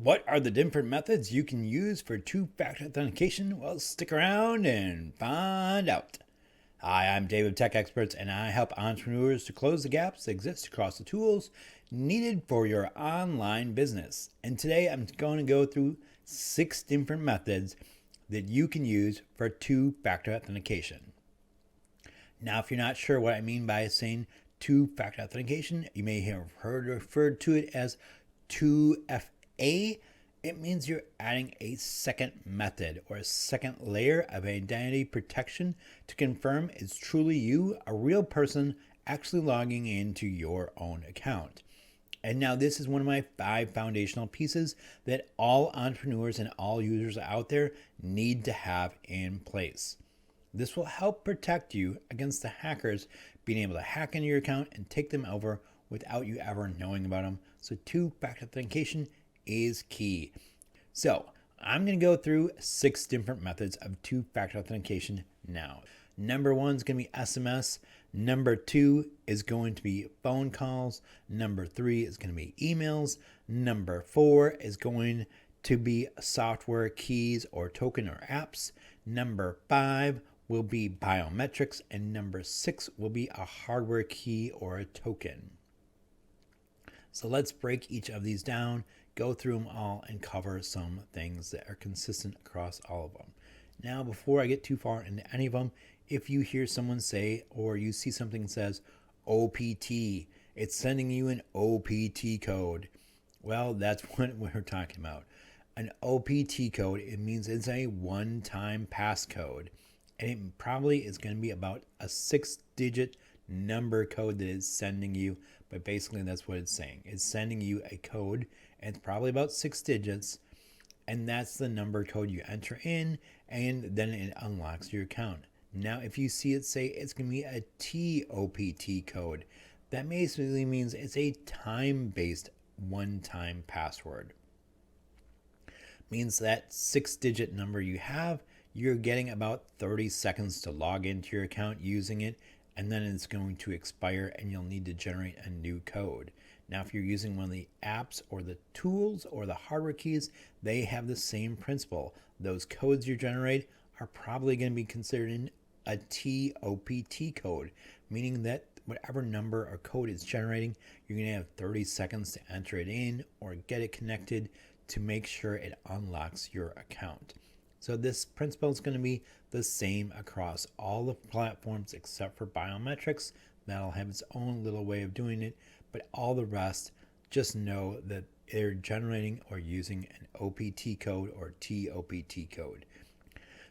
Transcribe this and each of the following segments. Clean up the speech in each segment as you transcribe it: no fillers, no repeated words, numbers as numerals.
What are the different methods you can use for two-factor authentication? Well, stick around and find out. Hi, I'm Dave of Tech Experts, and I help entrepreneurs to close the gaps that exist across the tools needed for your online business. And today I'm going to go through 6 different methods that you can use for two-factor authentication. Now, if you're not sure what I mean by saying two-factor authentication, you may have heard referred to it as 2FA. It means you're adding a second method or a second layer of identity protection to confirm it's truly you, a real person, actually logging into your own account. And now this is one of my 5 foundational pieces that all entrepreneurs and all users out there need to have in place. This will help protect you against the hackers being able to hack into your account and take them over without you ever knowing about them. So two-factor authentication is key. So I'm going to go through 6 different methods of two-factor authentication now. Number 1 is going to be SMS. Number 2 is going to be phone calls. Number 3 is going to be emails. Number 4 is going to be software keys or token or apps. Number 5 will be biometrics, and number 6 will be a hardware key or a token. So let's break each of these down, go through them all, and cover some things that are consistent across all of them. Now, before I get too far into any of them, if you hear someone say, or you see something that says OPT, it's sending you an OPT code. Well, that's what we're talking about. An OPT code, it means it's a one-time passcode. And it probably is going to be about a 6-digit number code that it's sending you. But basically, that's what it's saying. It's sending you a code, and it's probably about 6 digits. And that's the number code you enter in, and then it unlocks your account. Now, if you see it say it's going to be a TOTP code, that basically means it's a time-based one-time password. Means that 6-digit number you have, you're getting about 30 seconds to log into your account using it, and then it's going to expire and you'll need to generate a new code. Now, if you're using one of the apps or the tools or the hardware keys, they have the same principle. Those codes you generate are probably going to be considered a TOPT code, meaning that whatever number or code it's generating, you're going to have 30 seconds to enter it in or get it connected to make sure it unlocks your account. So this principle is going to be the same across all the platforms except for biometrics. That'll have its own little way of doing it, but all the rest, just know that they're generating or using an OPT code or TOPT code.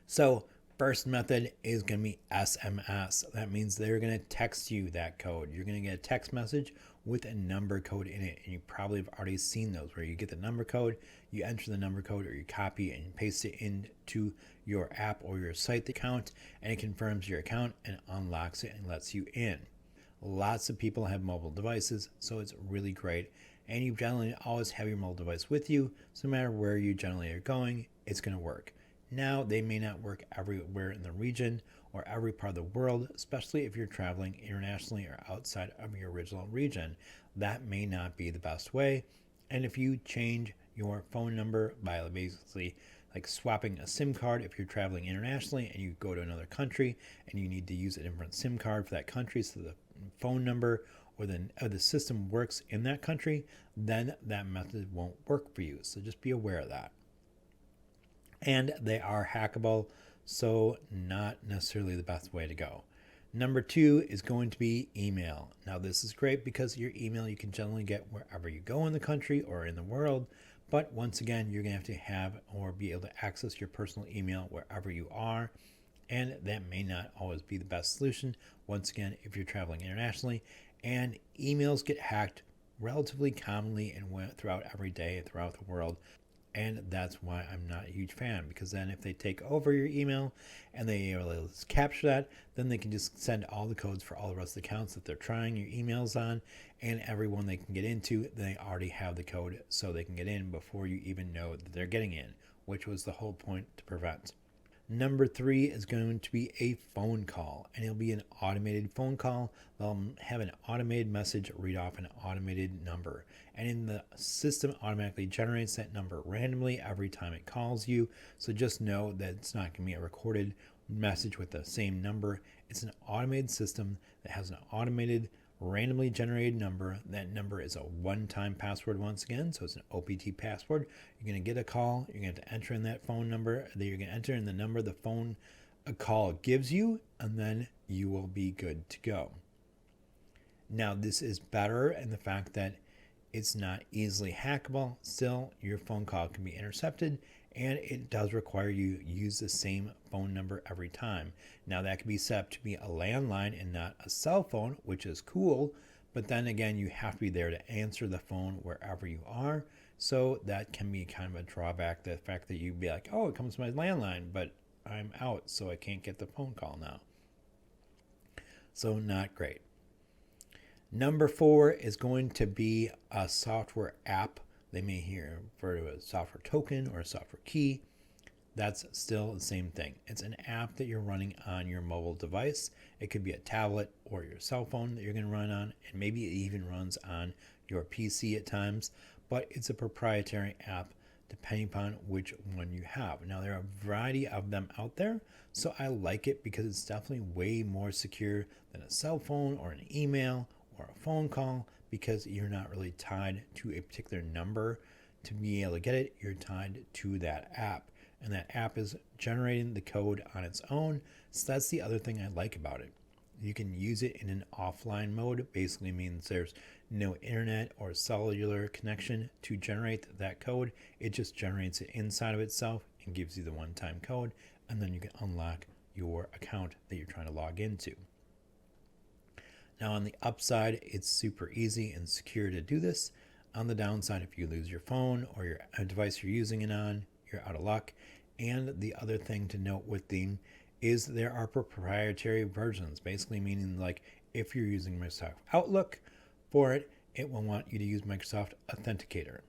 So first method is going to be SMS. That means they're going to text you that code. You're going to get a text message with a number code in it, and you probably have already seen those where you get the number code, you enter the number code, or you copy and you paste it into your app or your site account, and it confirms your account and unlocks it and lets you in. Lots of people have mobile devices, so it's really great, and you generally always have your mobile device with you, so no matter where you generally are going, it's going to work. Now, they may not work everywhere in the region or every part of the world, especially if you're traveling internationally or outside of your original region. That may not be the best way. And if you change your phone number by basically like swapping a SIM card, if you're traveling internationally and you go to another country and you need to use a different SIM card for that country so the phone number or the system works in that country, then that method won't work for you. So just be aware of that. And they are hackable, so not necessarily the best way to go. Number 2 is going to be email. Now, this is great because your email you can generally get wherever you go in the country or in the world, but once again, you're going to have or be able to access your personal email wherever you are, and that may not always be the best solution, once again, if you're traveling internationally, and emails get hacked relatively commonly and throughout every day throughout the world. And that's why I'm not a huge fan, because then if they take over your email and they capture that, then they can just send all the codes for all the rest of the accounts that they're trying your emails on, and everyone they can get into, they already have the code so they can get in before you even know that they're getting in, which was the whole point to prevent. Number 3 is going to be a phone call, and it'll be an automated phone call. They'll have an automated message read off an automated number, and in the system automatically generates that number randomly every time it calls you. So just know that it's not going to be a recorded message with the same number. It's an automated system that has an automated randomly generated number. That number is a one-time password once again, so it's an OPT password. You're going to get a call, you're going to have to enter in that phone number, then you're going to enter in the number the phone call gives you, and then you will be good to go. Now this is better in the fact that it's not easily hackable. Still, your phone call can be intercepted, and it does require you use the same phone number every time. Now that can be set up to be a landline and not a cell phone, which is cool, but then again, you have to be there to answer the phone wherever you are. So that can be kind of a drawback, the fact that you'd be like, oh, it comes to my landline, but I'm out, so I can't get the phone call now. So not great. Number 4 is going to be a software app. They may hear refer to a software token or a software key. That's still the same thing. It's an app that you're running on your mobile device. It could be a tablet or your cell phone that you're going to run on, and maybe it even runs on your PC at times, but it's a proprietary app depending upon which one you have. Now, there are a variety of them out there, so I like it because it's definitely way more secure than a cell phone or an email or a phone call, because you're not really tied to a particular number to be able to get it. You're tied to that app, and that app is generating the code on its own. So that's the other thing I like about it. You can use it in an offline mode. It basically means there's no internet or cellular connection to generate that code. It just generates it inside of itself and gives you the one-time code, and then you can unlock your account that you're trying to log into. Now on the upside, it's super easy and secure to do this. On the downside, if you lose your phone or your device you're using it on, you're out of luck. And the other thing to note with them is there are proprietary versions, basically meaning like if you're using Microsoft Outlook for it, it will want you to use Microsoft Authenticator.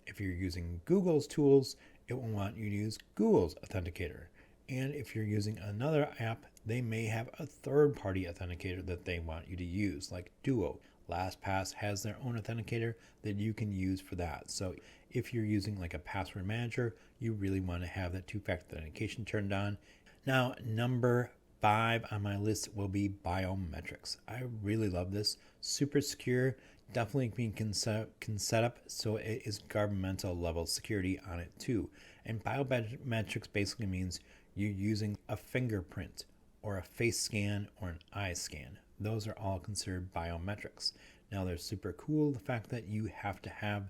If you're using Google's tools, it will want you to use Google's Authenticator. And if you're using another app, they may have a third-party authenticator that they want you to use, like Duo. LastPass has their own authenticator that you can use for that. So if you're using like a password manager, you really want to have that two-factor authentication turned on. Now, number 5 on my list will be biometrics. I really love this. Super secure. Definitely can set up so it is governmental level security on it too. And biometrics basically means you're using a fingerprint or a face scan or an eye scan. Those are all considered biometrics. Now they're super cool. The fact that you have to have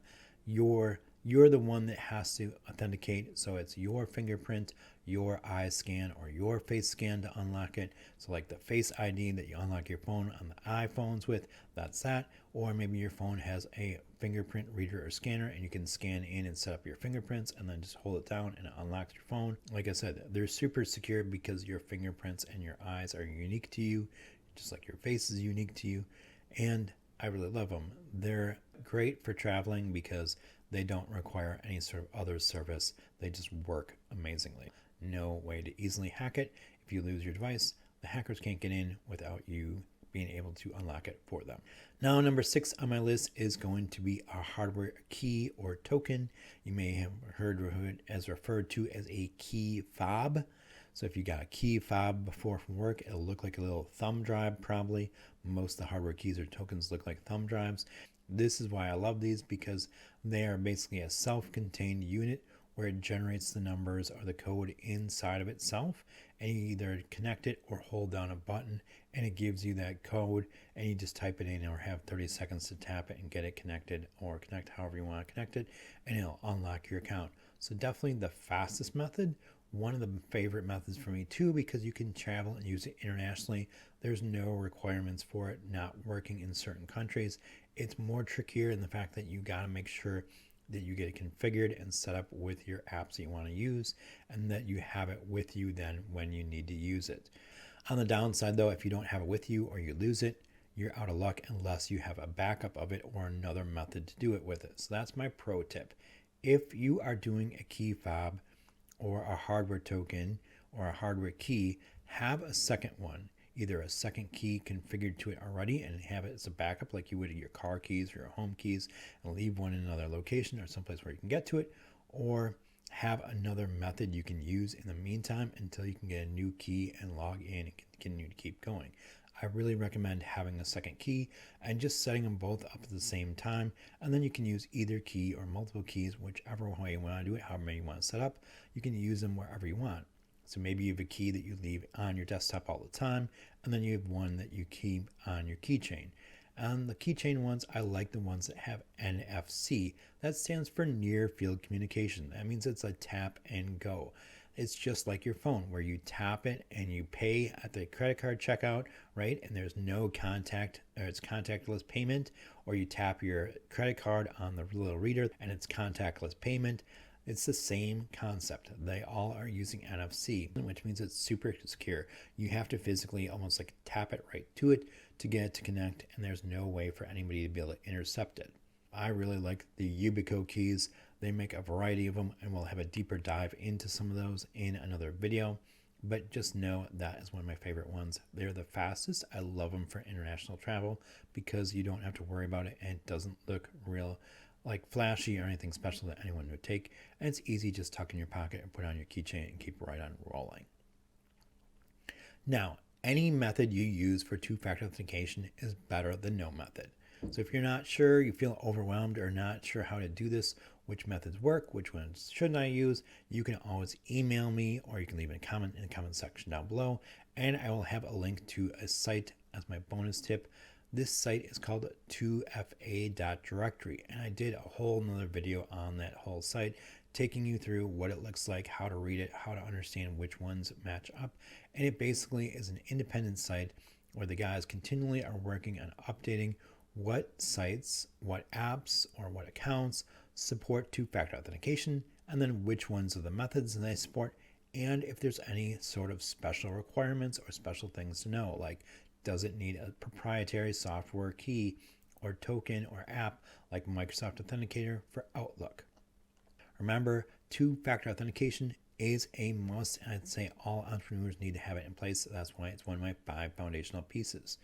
you're the one that has to authenticate. So it's your fingerprint, your eye scan, or your face scan to unlock it. So like the Face ID that you unlock your phone on the iPhones with, that's that. Or maybe your phone has a fingerprint reader or scanner and you can scan in and set up your fingerprints and then just hold it down and it unlocks your phone. Like I said, they're super secure because your fingerprints and your eyes are unique to you, just like your face is unique to you. And I really love them. They're great for traveling because they don't require any sort of other service. They just work amazingly. No way to easily hack it. If you lose your device, the hackers can't get in without you being able to unlock it for them. Now, number 6 on my list is going to be a hardware key or token. You may have heard it as referred to as a key fob. So if you got a key fob before from work, it'll look like a little thumb drive probably. Most of the hardware keys or tokens look like thumb drives. This is why I love these, because they are basically a self-contained unit where it generates the numbers or the code inside of itself, and you either connect it or hold down a button and it gives you that code, and you just type it in or have 30 seconds to tap it and get it connected, or connect however you want to connect it, and it'll unlock your account. So definitely the fastest method. One of the favorite methods for me too, because you can travel and use it internationally. There's no requirements for it not working in certain countries. It's more trickier in the fact that you got to make sure that you get it configured and set up with your apps that you want to use, and that you have it with you then when you need to use it. On the downside though, if you don't have it with you or you lose it, you're out of luck unless you have a backup of it or another method to do it with it. So that's my pro tip. If you are doing a key fob or a hardware token or a hardware key, have a second one, either a second key configured to it already and have it as a backup like you would your car keys or your home keys, and leave one in another location or someplace where you can get to it, or have another method you can use in the meantime until you can get a new key and log in and continue to keep going. I really recommend having a second key and just setting them both up at the same time, and then you can use either key or multiple keys, whichever way you want to do it, however many you want to set up. You can use them wherever you want. So maybe you have a key that you leave on your desktop all the time, and then you have one that you keep on your keychain. And the keychain ones, I like the ones that have NFC. That stands for Near Field Communication. That means it's a tap and go. It's just like your phone where you tap it and you pay at the credit card checkout, right? And there's no contact, or it's contactless payment, or you tap your credit card on the little reader and it's contactless payment. It's the same concept. They all are using NFC, which means it's super secure. You have to physically almost like tap it right to it to get it to connect, and there's no way for anybody to be able to intercept it. I really like the Yubico keys. They make a variety of them, and we'll have a deeper dive into some of those in another video. But just know that is one of my favorite ones. They're the fastest. I love them for international travel because you don't have to worry about it, and it doesn't look real like flashy or anything special that anyone would take. And it's easy, just tuck in your pocket and put on your keychain and keep right on rolling. Now, any method you use for two-factor authentication is better than no method. So if you're not sure, you feel overwhelmed or not sure how to do this, which methods work, which ones shouldn't I use, you can always email me, or you can leave a comment in the comment section down below, and I will have a link to a site as my bonus tip. This site is called 2fa.directory, and I did a whole nother video on that whole site, taking you through what it looks like, how to read it, how to understand which ones match up. And it basically is an independent site where the guys continually are working on updating what sites, what apps, or what accounts support two-factor authentication, and then which ones are the methods they support, and if there's any sort of special requirements or special things to know, like does it need a proprietary software key or token or app like Microsoft Authenticator for Outlook. Remember, two-factor authentication is a must, and I'd say all entrepreneurs need to have it in place. That's why it's one of my 5 foundational pieces.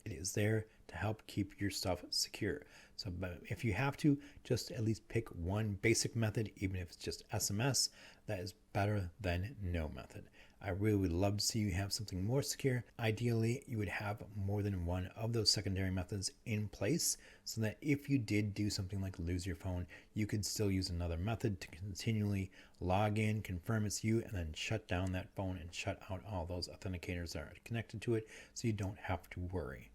It is there to help keep your stuff secure. So but if you have to, just at least pick one basic method, even if it's just SMS, that is better than no method. I really would love to see you have something more secure. Ideally, you would have more than one of those secondary methods in place so that if you did do something like lose your phone, you could still use another method to continually log in, confirm it's you, and then shut down that phone and shut out all those authenticators that are connected to it so you don't have to worry.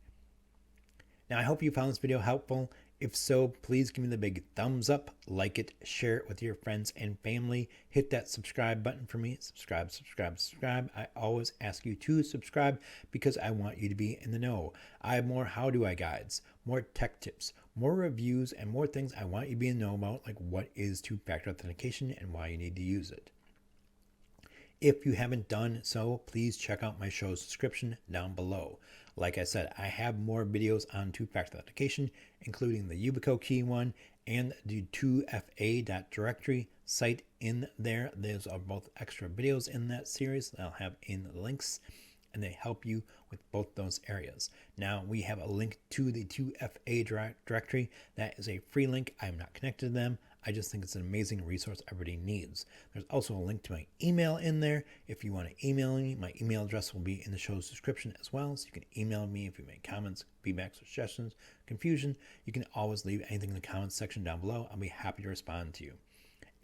Now, I hope you found this video helpful. If so, please give me the big thumbs up, like it, share it with your friends and family. Hit that subscribe button for me. Subscribe, subscribe, subscribe. I always ask you to subscribe because I want you to be in the know. I have more how do I guides, more tech tips, more reviews, and more things I want you to be in the know about, like what is two-factor authentication and why you need to use it. If you haven't done so, please check out my show's description down below. Like I said, I have more videos on two-factor authentication, including the Yubico key one and the 2fa.directory site in there. Those are both extra videos in that series that I'll have in the links, and they help you with both those areas. Now, we have a link to the 2fa directory. That is a free link. I'm not connected to them. I just think it's an amazing resource everybody needs. There's also a link to my email in there. If you want to email me, my email address will be in the show's description as well. So you can email me if you make comments, feedback, suggestions, confusion. You can always leave anything in the comments section down below. I'll be happy to respond to you.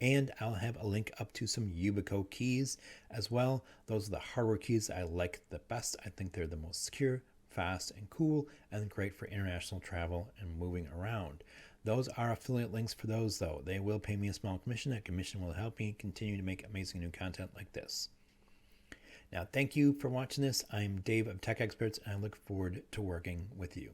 And I'll have a link up to some Yubico keys as well. Those are the hardware keys I like the best. I think they're the most secure, fast, and cool, and great for international travel and moving around. Those are affiliate links for those, though. They will pay me a small commission. That commission will help me continue to make amazing new content like this. Now, thank you for watching this. I'm Dave of Tech Experts, and I look forward to working with you.